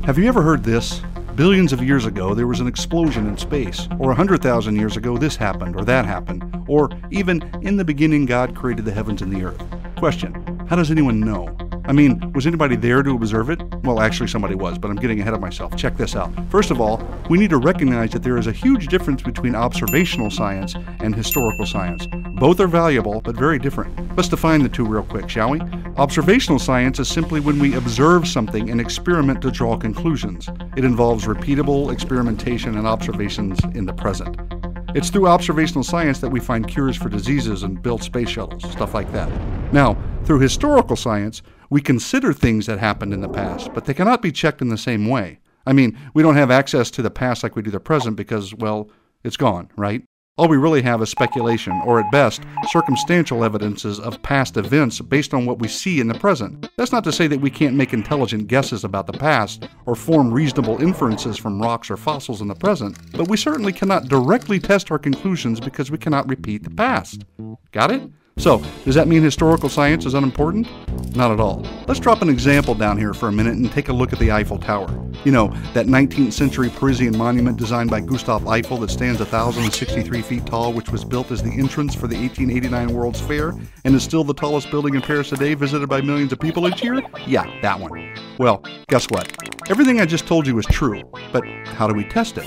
Have you ever heard this? Billions of years ago, there was an explosion in space. Or 100,000 years ago, this happened or that happened. Or even, in the beginning, God created the heavens and the earth. Question: how does anyone know? I mean, was anybody there to observe it? Well, actually somebody was, but I'm getting ahead of myself. Check this out. First of all, we need to recognize that there is a huge difference between observational science and historical science. Both are valuable, but very different. Let's define the two real quick, shall we? Observational science is simply when we observe something and experiment to draw conclusions. It involves repeatable experimentation and observations in the present. It's through observational science that we find cures for diseases and build space shuttles, stuff like that. Now, through historical science, we consider things that happened in the past, but they cannot be checked in the same way. I mean, we don't have access to the past like we do the present because, well, it's gone, right? All we really have is speculation, or at best, circumstantial evidences of past events based on what we see in the present. That's not to say that we can't make intelligent guesses about the past, or form reasonable inferences from rocks or fossils in the present, but we certainly cannot directly test our conclusions because we cannot repeat the past. Got it? So, does that mean historical science is unimportant? Not at all. Let's drop an example down here for a minute and take a look at the Eiffel Tower. You know, that 19th century Parisian monument designed by Gustave Eiffel that stands 1,063 feet tall, which was built as the entrance for the 1889 World's Fair and is still the tallest building in Paris today, visited by millions of people each year? Yeah, that one. Well, guess what? Everything I just told you is true, but how do we test it?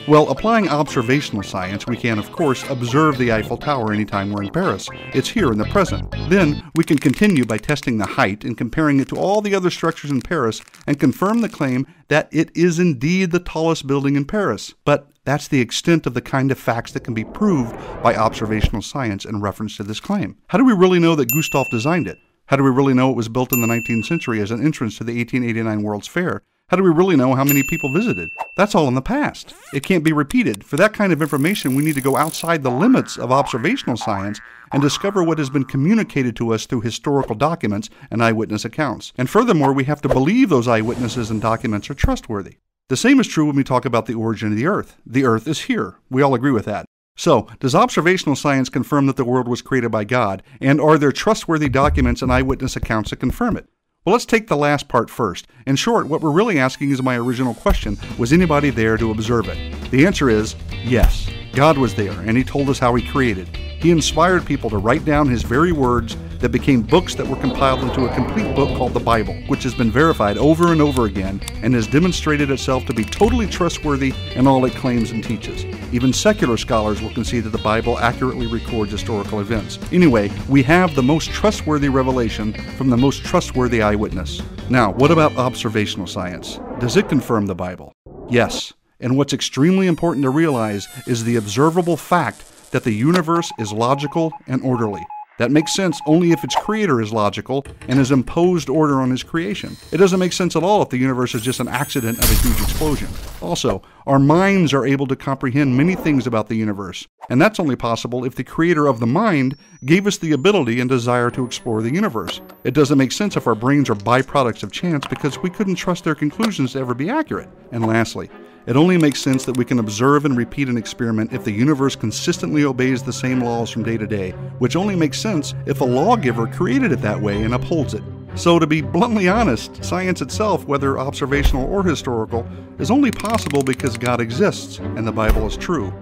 Well, applying observational science, we can, of course, observe the Eiffel Tower anytime we're in Paris. It's here in the present. Then, we can continue by testing the height and comparing it to all the other structures in Paris and confirm the claim that it is indeed the tallest building in Paris. But that's the extent of the kind of facts that can be proved by observational science in reference to this claim. How do we really know that Gustave designed it? How do we really know it was built in the 19th century as an entrance to the 1889 World's Fair? How do we really know how many people visited? That's all in the past. It can't be repeated. For that kind of information, we need to go outside the limits of observational science and discover what has been communicated to us through historical documents and eyewitness accounts. And furthermore, we have to believe those eyewitnesses and documents are trustworthy. The same is true when we talk about the origin of the Earth. The Earth is here. We all agree with that. So, does observational science confirm that the world was created by God? And are there trustworthy documents and eyewitness accounts that confirm it? Well, let's take the last part first. In short, what we're really asking is my original question: was anybody there to observe it? The answer is yes. God was there, and He told us how He created. He inspired people to write down His very words that became books that were compiled into a complete book called the Bible, which has been verified over and over again and has demonstrated itself to be totally trustworthy in all it claims and teaches. Even secular scholars will concede that the Bible accurately records historical events. Anyway, we have the most trustworthy revelation from the most trustworthy eyewitness. Now, what about observational science? Does it confirm the Bible? Yes. And what's extremely important to realize is the observable fact that the universe is logical and orderly. That makes sense only if its creator is logical and has imposed order on his creation. It doesn't make sense at all if the universe is just an accident of a huge explosion. Also, our minds are able to comprehend many things about the universe, and that's only possible if the creator of the mind gave us the ability and desire to explore the universe. It doesn't make sense if our brains are byproducts of chance because we couldn't trust their conclusions to ever be accurate. And lastly, it only makes sense that we can observe and repeat an experiment if the universe consistently obeys the same laws from day to day, which only makes sense if a lawgiver created it that way and upholds it. So to be bluntly honest, science itself, whether observational or historical, is only possible because God exists and the Bible is true.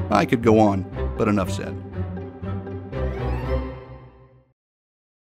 I could go on, but enough said.